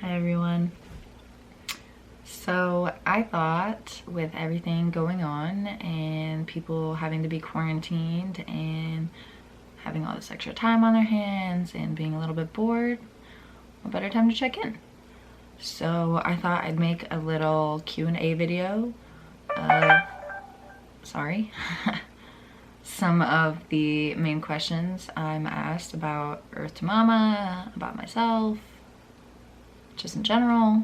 Hi everyone. So I thought with everything going on and people having to be quarantined and having all this extra time on their hands and being a little bit bored, what better time to check in? So I thought I'd make a little Q&A video of, some of the main questions I'm asked about Earth to Mama, about myself, just in general.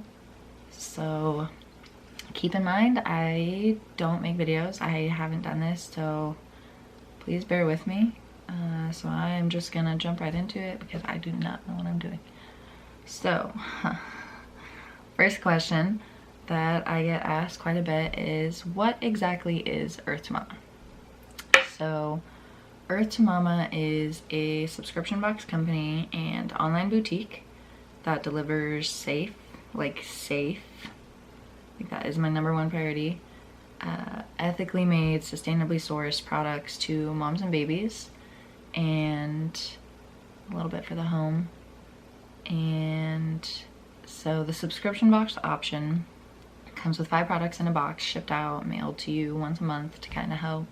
So keep in mind, I don't make videos. I haven't done this, so please bear with me. So I'm just gonna jump right into it because I do not know what I'm doing. So, first question that I get asked quite a bit is, what exactly is Earth to Mama? So, Earth to Mama is a subscription box company and online boutique that delivers safe, I think that is my #1 priority, ethically made, sustainably sourced products to moms and babies, and a little bit for the home. And so the subscription box option comes with 5 products in a box, shipped out, mailed to you once a month to kind of help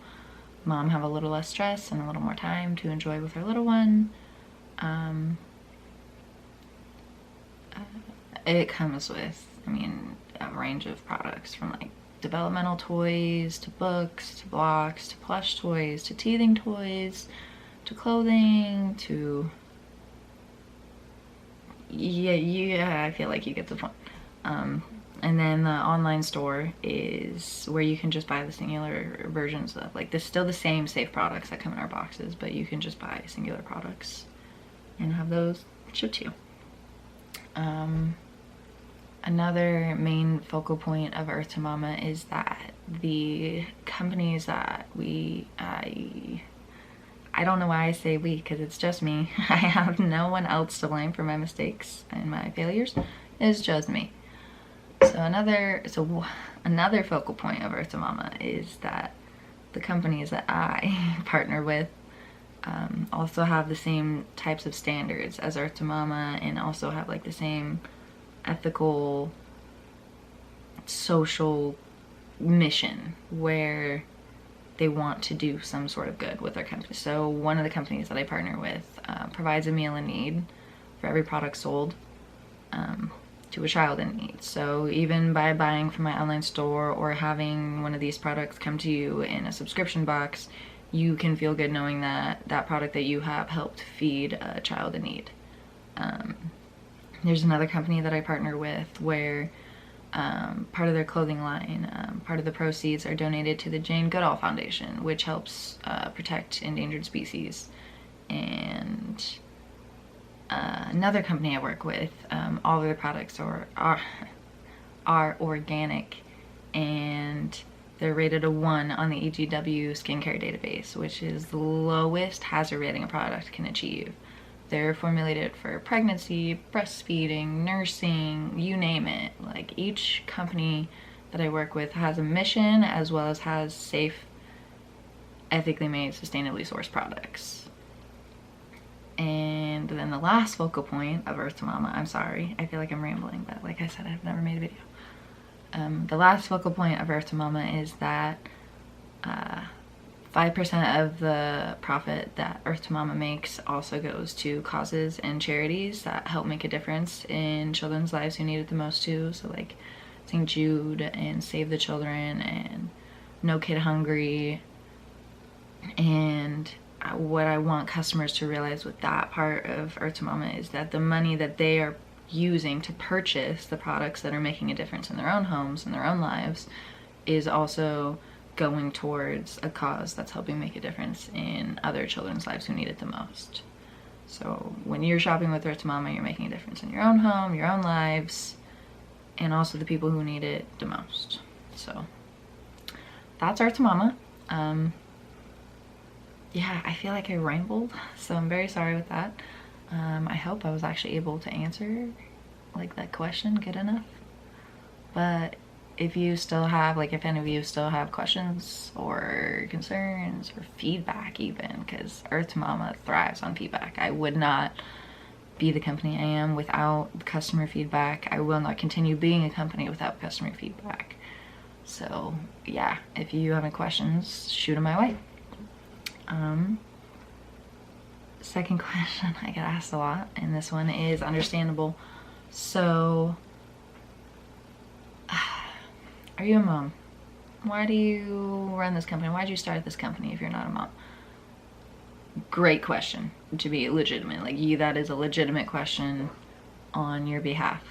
mom have a little less stress and a little more time to enjoy with her little one. It comes with, a range of products from like developmental toys to books to blocks to plush toys to teething toys to clothing to yeah, I feel like you get the point. And then the online store is where you can just buy the singular versions of, like, this still the same safe products that come in our boxes, but you can just buy singular products and have those shipped to you. Another main focal point of Earth to Mama is that the companies that I don't know why I say we, because it's just me. I have no one else to blame for my mistakes and my failures. It's just me. So another focal point of Earth to Mama is that the companies that I partner with also have the same types of standards as Earth to Mama, and also have like the same ethical, social mission where they want to do some sort of good with their company. So one of the companies that I partner with provides a meal in need for every product sold to a child in need. So even by buying from my online store or having one of these products come to you in a subscription box, you can feel good knowing that that product that you have helped feed a child in need. There's another company that I partner with where part of their clothing line, part of the proceeds are donated to the Jane Goodall Foundation, which helps protect endangered species. And another company I work with, all of their products are organic, and they're rated a 1 on the EGW skincare database, which is the lowest hazard rating a product can achieve. They're formulated for pregnancy, breastfeeding, nursing, you name it. Like, each company that I work with has a mission as well as has safe, ethically made, sustainably sourced products. And then the last focal point of Earth to Mama, I'm sorry, I feel like I'm rambling, but like I said, I've never made a video. The last focal point of Earth to Mama is that 5% of the profit that Earth to Mama makes also goes to causes and charities that help make a difference in children's lives who need it the most too. So like St. Jude and Save the Children and No Kid Hungry. And what I want customers to realize with that part of Earth to Mama is that the money that they are using to purchase the products that are making a difference in their own homes and their own lives is also going towards a cause that's helping make a difference in other children's lives who need it the most. So when you're shopping with Earth to Mama, you're making a difference in your own home, your own lives, and also the people who need it the most. So that's Earth to Mama. Yeah, I feel like I rambled, so I'm very sorry with that. I hope I was actually able to answer like that question good enough. But if you still have, like, if any of you still have questions or concerns or feedback even, because Earth to Mama thrives on feedback. I would not be the company I am without customer feedback. I will not continue being a company without customer feedback. So yeah, if you have any questions, shoot them my way. Second question I get asked a lot, and this one is understandable. So, are you a mom? Why do you run this company? Why did you start this company if you're not a mom? Great question, to be legitimate. Like, that is a legitimate question on your behalf.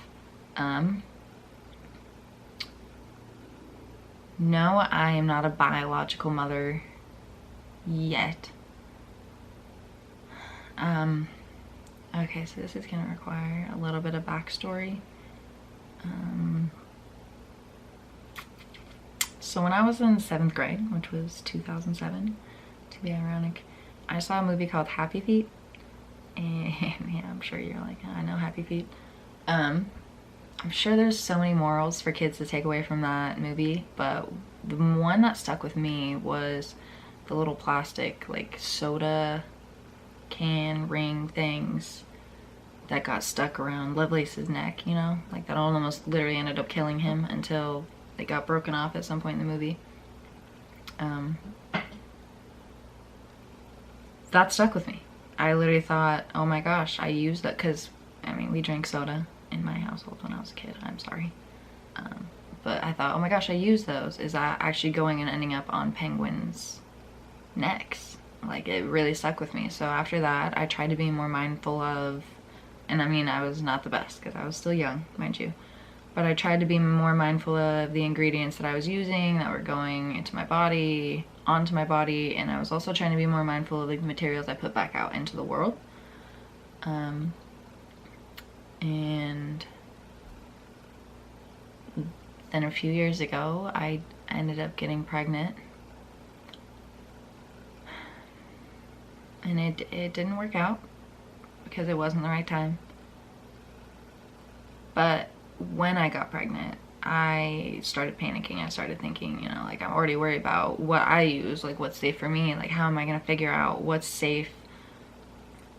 No, I am not a biological mother yet. Okay, so this is gonna require a little bit of backstory. So when I was in 7th grade, which was 2007, to be ironic, I saw a movie called Happy Feet. And yeah, I'm sure you're like, I know Happy Feet. I'm sure there's so many morals for kids to take away from that movie, but the one that stuck with me was the little plastic, like, soda can ring things that got stuck around Lovelace's neck, you know? Like, that almost literally ended up killing him until they got broken off at some point in the movie. That stuck with me. I literally thought, oh my gosh, I used that, because, I mean, we drank soda in my household when I was a kid, I'm sorry. But I thought, oh my gosh, I used those. Is that actually going and ending up on penguins' necks? Like, it really stuck with me. So after that, I tried to be more mindful of, and I mean, I was not the best because I was still young, mind you, but I tried to be more mindful of the ingredients that I was using that were going into my body, onto my body, and I was also trying to be more mindful of the materials I put back out into the world. And then a few years ago, I ended up getting pregnant. And it didn't work out because it wasn't the right time. But when I got pregnant, I started panicking. I started thinking, you know, like, I'm already worried about what I use, like, what's safe for me, like, how am I gonna figure out what's safe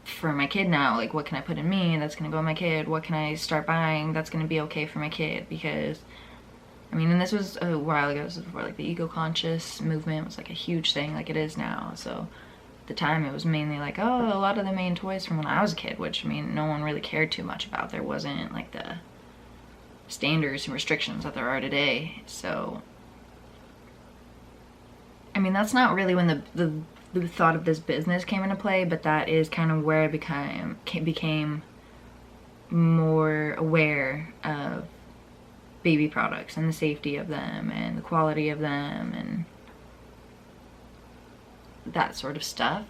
for my kid now? Like, what can I put in me that's gonna go in my kid? What can I start buying that's gonna be okay for my kid? Because, I mean, and this was a while ago, this was before, like, the eco-conscious movement was, like, a huge thing, like it is now. So at the time, it was mainly like, oh, a lot of the main toys from when I was a kid, which, I mean, no one really cared too much about. There wasn't, like, the standards and restrictions that there are today. So, I mean, that's not really when the thought of this business came into play, but that is kind of where I became more aware of baby products and the safety of them and the quality of them and that sort of stuff.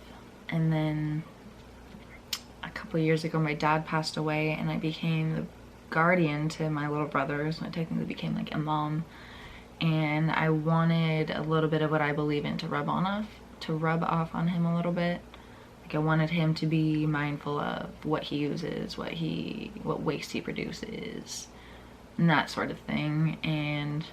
And then a couple years ago, my dad passed away, and I became the guardian to my little brother, so I technically became like a mom. And I wanted a little bit of what I believe in to rub off on him a little bit. Like, I wanted him to be mindful of what he uses, what waste he produces, and that sort of thing. And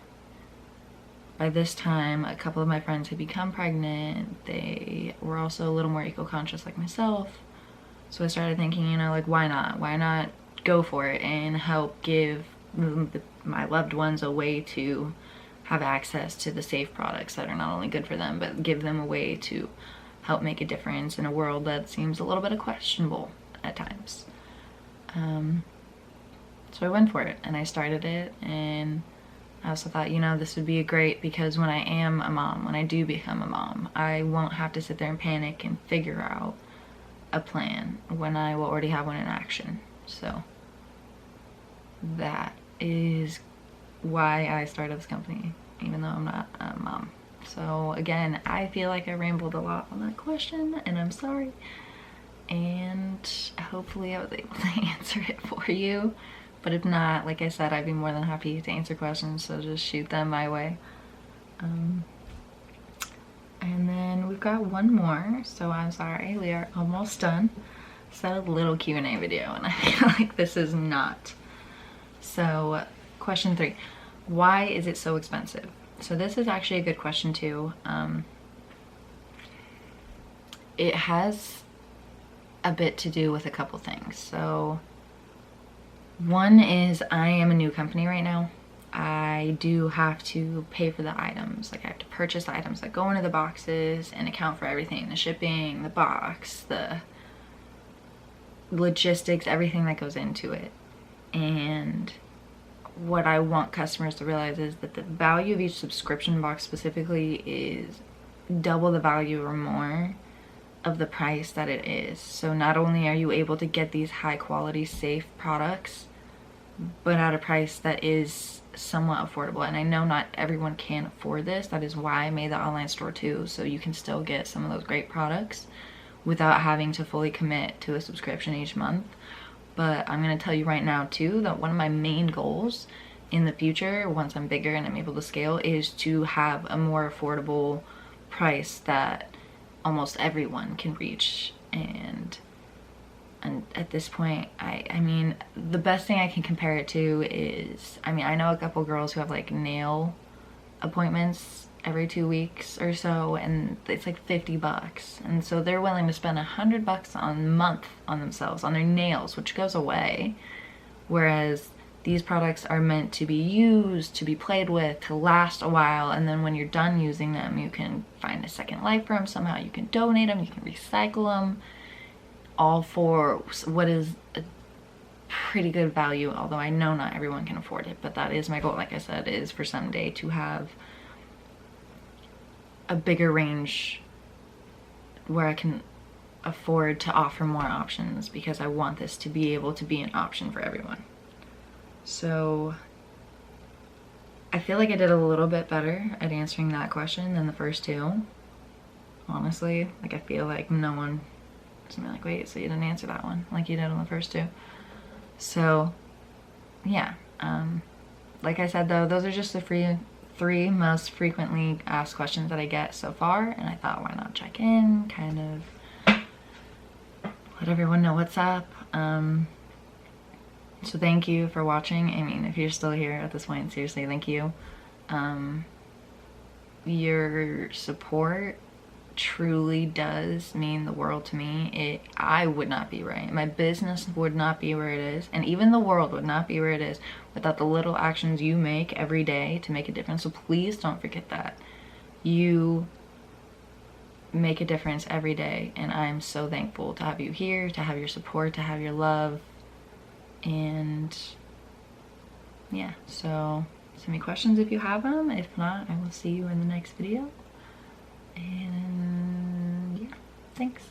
by this time, a couple of my friends had become pregnant. They were also a little more eco-conscious like myself. So I started thinking, you know, like, why not? Why not go for it and help give my loved ones a way to have access to the safe products that are not only good for them, but give them a way to help make a difference in a world that seems a little bit questionable at times. So I went for it, and I started it, and I also thought, you know, this would be great because when I am a mom, when I do become a mom, I won't have to sit there and panic and figure out a plan when I will already have one in action. So that is why I started this company, even though I'm not a mom. So again, I feel like I rambled a lot on that question, and I'm sorry. And hopefully I was able to answer it for you. But if not, like I said, I'd be more than happy to answer questions, so just shoot them my way. And then we've got one more, so I'm sorry, we are almost done. Set a little Q&A video, and I feel like this is not. So, question 3, why is it so expensive? So this is actually a good question too. It has a bit to do with a couple things. So one is I am a new company right now. I do have to pay for the items. Like I have to purchase the items that go into the boxes and account for everything, the shipping, the box, the logistics, everything that goes into it. And what I want customers to realize is that the value of each subscription box specifically is double the value or more of the price that it is. So not only are you able to get these high quality, safe products, but at a price that is somewhat affordable. And I know not everyone can afford this. That is why I made the online store too, so you can still get some of those great products without having to fully commit to a subscription each month. But I'm gonna tell you right now too that one of my main goals in the future, once I'm bigger and I'm able to scale, is to have a more affordable price that almost everyone can reach. And at this point, I mean, the best thing I can compare it to is, I mean, I know a couple girls who have like nail appointments every 2 weeks or so, and it's like $50. And so they're willing to spend $100 a month on themselves, on their nails, which goes away. Whereas these products are meant to be used, to be played with, to last a while, and then when you're done using them, you can find a second life for them somehow. You can donate them, you can recycle them, all for what is a pretty good value, although I know not everyone can afford it. But that is my goal, like I said, is for someday to have a bigger range where I can afford to offer more options, because I want this to be able to be an option for everyone. So I feel like I did a little bit better at answering that question than the first two. Honestly, like I feel like no one is gonna be like, wait, so you didn't answer that one like you did on the first two. So yeah, like I said though, those are just the three most frequently asked questions that I get so far, and I thought, why not check in, kind of let everyone know what's up. So thank you for watching. I mean, if you're still here at this point, seriously, thank you. Your support truly does mean the world to me. I would not be right. My business would not be where it is, and even the world would not be where it is without the little actions you make every day to make a difference. So please don't forget that. You make a difference every day, and I'm so thankful to have you here, to have your support, to have your love. And yeah, so send me questions if you have them. If not, I will see you in the next video. And yeah, thanks.